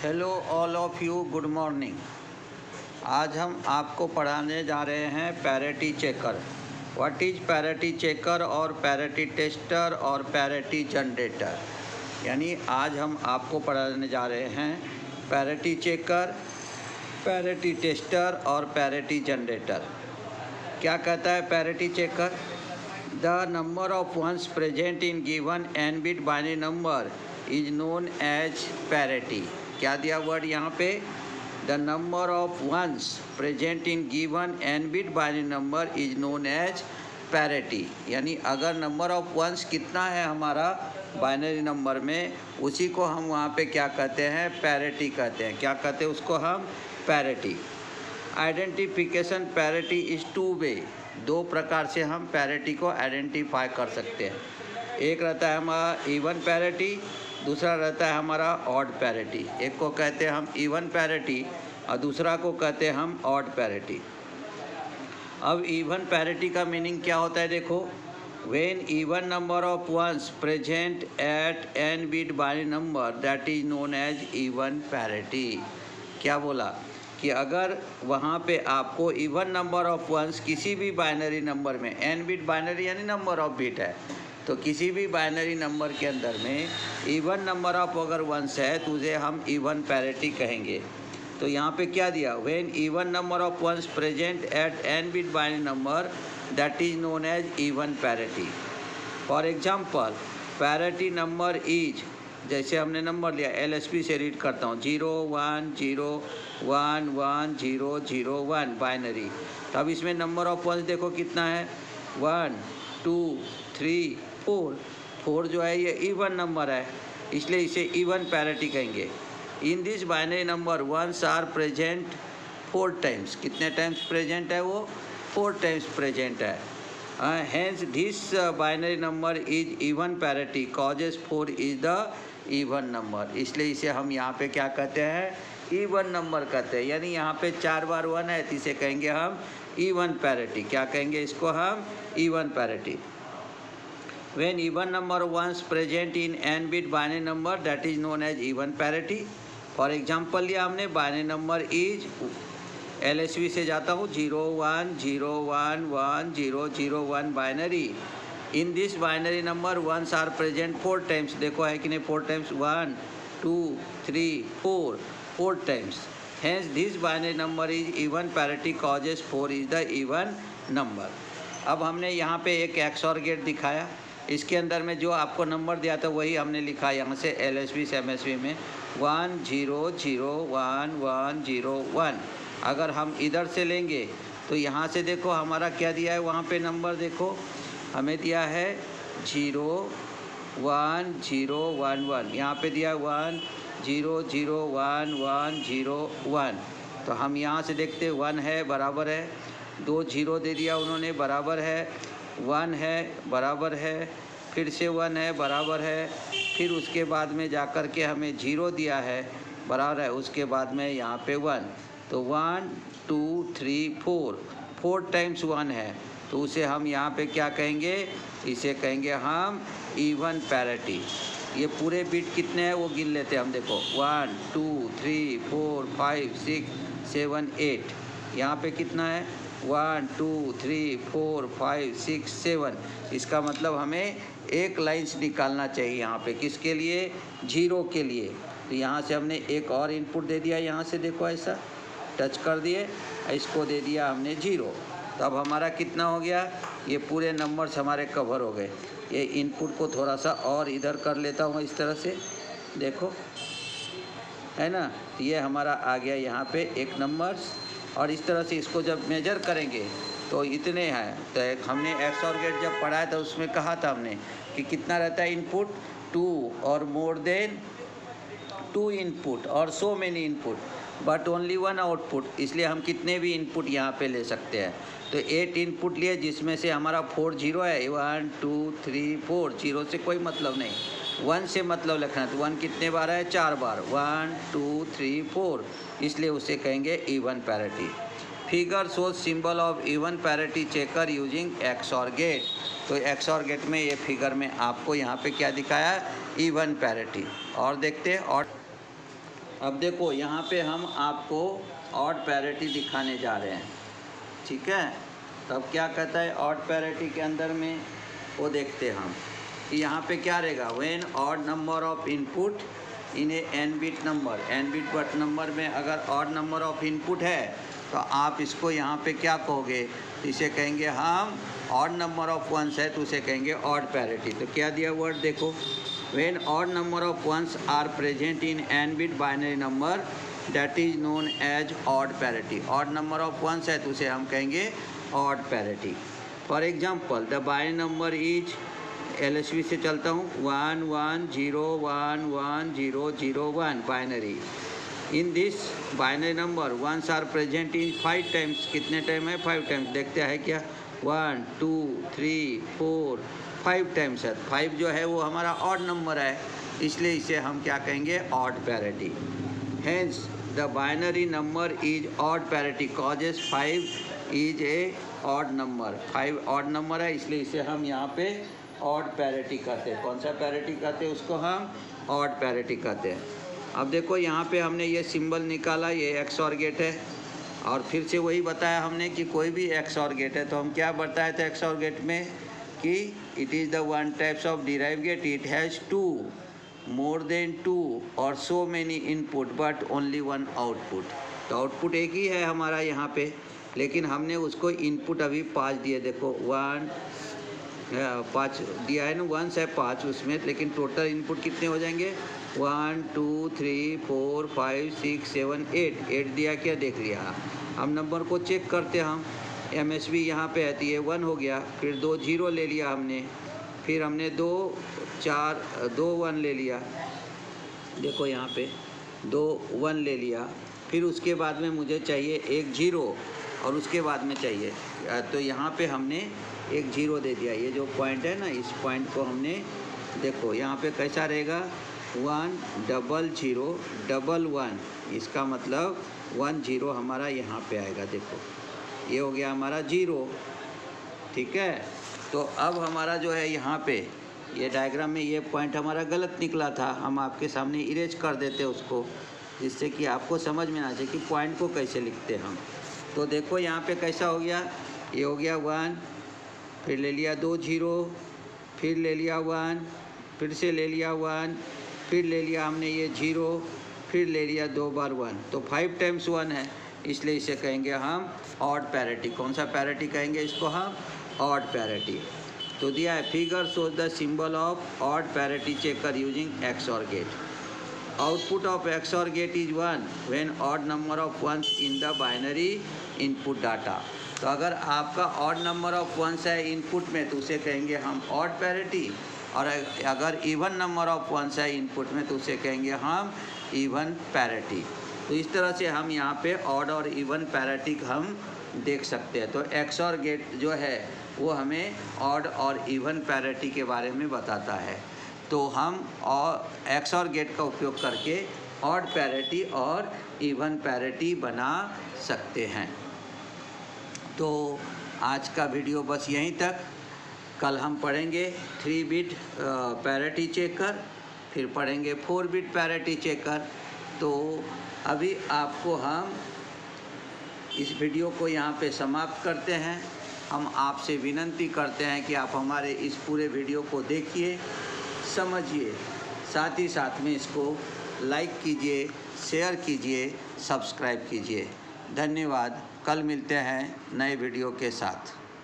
Hello all of you, good morning. आज हम आपको पढ़ाने जा रहे हैं parity checker. What is parity checker और पैरिटी टेस्टर और पैरिटी जनरेटर। यानी आज हम आपको पढ़ाने जा रहे हैं पैरिटी चेकर, पैरिटी टेस्टर और पैरिटी जनरेटर। क्या कहता है parity checker? The number of ones present in given n bit binary number is known as parity. क्या दिया वर्ड यहाँ पे? The number of ones present in given n bit binary number is known as parity. यानी अगर number of once कितना है हमारा binary number में, उसी को हम वहाँ पे क्या कहते हैं? पैरिटी कहते हैं। क्या कहते हैं उसको हम? Parity. Identification parity is two way. दो प्रकार से हम पैरिटी को आइडेंटिफाई कर सकते हैं। एक रहता है हमारा इवन पैरिटी, दूसरा रहता है हमारा ऑड पैरिटी। एक को कहते हैं हम इवन पैरिटी और दूसरा को कहते हैं हम ऑड पैरिटी। अब इवन पैरिटी का मीनिंग क्या होता है? देखो, when even number of ones present at n bit binary number that is known as even parity. क्या बोला कि अगर वहाँ पे आपको इवन नंबर ऑफ वंस किसी भी बाइनरी नंबर में, n बिट बाइनरी यानी नंबर ऑफ बिट है, तो किसी भी बाइनरी नंबर के अंदर में इवन नंबर ऑफ अगर वंस है तो उसे हम इवन पैरिटी कहेंगे। तो यहाँ पे क्या दिया? When even number of ones present at n bit binary number that is known as even parity. For example, parity number is, जैसे हमने नंबर लिया, LSB से रीड करता हूँ, 0 1 0 1 1 0 0 1 बाइनरी। तो अब इसमें नंबर ऑफ वंस देखो कितना है? 1 2 3 4। 4 जो है ये इवन नंबर है, इसलिए इसे इवन पैरिटी कहेंगे। In this binary number ones are present 4 times. कितने टाइम्स प्रेजेंट है वो? 4 टाइम्स प्रेजेंट है। Hence this binary number is even parity causes 4 is the even number। इसलिए इसे हम यहाँ पे क्या कहते हैं? इवन नंबर कहते हैं। यानी यहाँ पे 4 बार 1 है तो इसे कहेंगे हम इवन पैरिटी। क्या कहेंगे इसको हम? Even parity. When even number once present in n bit binary number that is known as even parity। For example लिया हमने, बाइनरी नंबर इज, LSB से जाता हूँ, 0 1 0 1 1 0 0 1 binary. In this binary number ones are present 4 times. देखो है कि नहीं? 4 times, 1 2 3 4 times. Hence this binary number is even parity causes 4 is the even number. अब हमने यहाँ पे एक XOR गेट दिखाया, इसके अंदर में जो आपको नंबर दिया था वही हमने लिखा यहाँ से LSB से MSB में, 1 0 0 1 1 0 1। अगर हम इधर से लेंगे तो यहाँ से देखो हमारा क्या दिया है, वहाँ पे नंबर देखो हमें दिया है 0 1 0 1 1। यहाँ पे दिया 1 0 0 1 1 0 1। तो हम यहाँ से देखते 1 है बराबर है, 2 0 दे दिया उन्होंने बराबर है, 1 है बराबर है, फिर से 1 है बराबर है, फिर उसके बाद में जाकर के हमें 0 दिया है बराबर है, उसके बाद में यहाँ पे 1। तो 1 2 3 4 टाइम्स 1 है, तो उसे हम यहाँ पे क्या कहेंगे? इसे कहेंगे हम इवन पैरिटी। ये पूरे बिट कितने हैं वो गिन लेते हैं हम। देखो 1 2 3 4 5 6 7 8। यहाँ पे कितना है? 1 2 3 4 5 6 7। इसका मतलब हमें एक लाइन्स निकालना चाहिए यहाँ पे। किसके लिए? 0 के लिए। तो यहाँ से हमने एक और इनपुट दे दिया, यहाँ से देखो ऐसा टच कर दिए, इसको दे दिया हमने 0। तो अब हमारा कितना हो गया? ये पूरे नंबर्स हमारे कवर हो गए। ये इनपुट को थोड़ा सा और इधर कर लेता हूँ इस तरह से, देखो है ना? ये हमारा आ गया यहाँ पे एक नंबर्स। और इस तरह से इसको जब मेजर करेंगे तो इतने हैं। तो हमने XOR गेट जब पढ़ाया था उसमें कहा था हमने कि कितना रहता है इनपुट? 2 और मोर देन 2 इनपुट और so many input but only 1 output. इसलिए हम कितने भी इनपुट यहाँ पे ले सकते हैं। तो 8 इनपुट लिए जिसमें से हमारा 4 0 है, 1 2 3 4। 0 से कोई मतलब नहीं, 1 से मतलब लिखना। तो 1 कितने बार है? 4 बार, 1 2 3 4। इसलिए उसे कहेंगे even parity. Figure shows symbol of even parity checker using XOR gate. तो XOR गेट में ये फिगर में आपको यहाँ पे क्या दिखाया? Even parity. और देखते हैं और अब देखो यहाँ पे हम आपको ऑड पैरिटी दिखाने जा रहे हैं, ठीक है। तब क्या कहता है ऑड पैरिटी के अंदर में, वो देखते हम कि यहाँ पे क्या रहेगा। When odd number of input in A n bit number, n bit but number में अगर ऑड नंबर ऑफ इनपुट है तो आप इसको यहाँ पे क्या कहोगे, इसे कहेंगे हम ऑड नंबर ऑफ वंस है तो उसे कहेंगे ऑड पैरिटी। तो क्या दिया वर्ड देखो, when odd number of ones are present in n bit binary number that is known as odd parity. Odd number of ones है तो उसे हम कहेंगे odd parity. For example the binary number is, LSB से चलता हूँ, 1 1 0 1 1 0 0 1 binary. In this binary number ones are present in 5 times. कितने time है, 5 टाइम्स। देखते हैं क्या, 1 2 3 4 5 टाइम्स है। 5 जो है वो हमारा ऑड नंबर है, इसलिए इसे हम क्या कहेंगे, odd parity. Hence the binary number is odd parity causes 5 is a odd number. 5 odd number है, इसलिए इसे हम यहाँ पे ऑड पैरिटी कहते हैं। कौन सा पैरिटी कहते हैं, उसको हम ऑड पैरिटी कहते हैं। अब देखो यहाँ पे हमने ये सिंबल निकाला, ये XOR गेट है, और फिर से वही बताया हमने कि कोई भी XOR गेट है तो हम क्या बताए थे XOR गेट में कि it is the one types of derive gate, it has 2 more than 2 और so many input but only 1 output. तो आउटपुट एक ही है हमारा यहाँ पे, लेकिन हमने उसको इनपुट अभी 5 दिए। देखो 5 दिया है ना, 1 से 5 उसमें, लेकिन टोटल इनपुट कितने हो जाएंगे, 1 2 3 4 5 6 7 8 दिया, क्या देख लिया। हम नंबर को चेक करते हैं हम, MSB यहाँ पे है तो ये 1 हो गया, फिर 2 0 ले लिया हमने, फिर हमने 2 1 ले लिया। देखो यहाँ पे 2 1 ले लिया, फिर उसके बाद में मुझे चाहिए एक 0 और उसके बाद में चाहिए, तो यहाँ पे हमने एक 0 दे दिया। ये जो पॉइंट है ना, इस पॉइंट को हमने, देखो यहाँ पे कैसा रहेगा, 1 0 0 1 1, इसका मतलब 1 0 हमारा यहाँ पे आएगा। देखो ये हो गया हमारा 0, ठीक है। तो अब हमारा जो है यहाँ पे ये डायग्राम में ये पॉइंट हमारा गलत निकला था, हम आपके सामने इरेज कर देते उसको, जिससे कि आपको समझ में आ जाए कि पॉइंट को कैसे लिखते हम। तो देखो यहाँ पे कैसा हो गया, ये हो गया 1, फिर ले लिया 2 0, फिर ले लिया 1, फिर से ले लिया 1, फिर ले लिया हमने ये 0, फिर ले लिया 2 बार 1, तो 5 टाइम्स 1 है, इसलिए इसे कहेंगे हम ऑड पैरिटी। कौन सा पैरिटी कहेंगे इसको हम, ऑड पैरिटी। तो दिया है figure shows the symbol of odd parity checker using XOR gate. Output of XOR gate is 1 when odd number of ones in the binary input data. तो अगर आपका ऑड नंबर ऑफ वंस है input में तो उसे कहेंगे हम odd parity, और अगर इवन नंबर ऑफ वंस है इनपुट में तो उसे कहेंगे हम इवन पैरिटी। तो इस तरह से हम यहाँ पे ऑड और इवन पैरिटी हम देख सकते हैं। तो XOR गेट जो है वो हमें ऑड और इवन पैरिटी के बारे में बताता है। तो हम XOR गेट का उपयोग करके ऑड पैरिटी और इवन पैरिटी बना सकते हैं। तो आज का वीडियो बस यहीं तक। कल हम पढ़ेंगे 3 बिट पैरिटी चेकर, फिर पढ़ेंगे 4 बिट पैरिटी चेकर। तो अभी आपको हम इस वीडियो को यहाँ पे समाप्त करते हैं। हम आपसे विनती करते हैं कि आप हमारे इस पूरे वीडियो को देखिए, समझिए, साथ ही साथ में इसको लाइक कीजिए, शेयर कीजिए, सब्सक्राइब कीजिए। धन्यवाद। कल मिलते हैं नए वीडियो के साथ।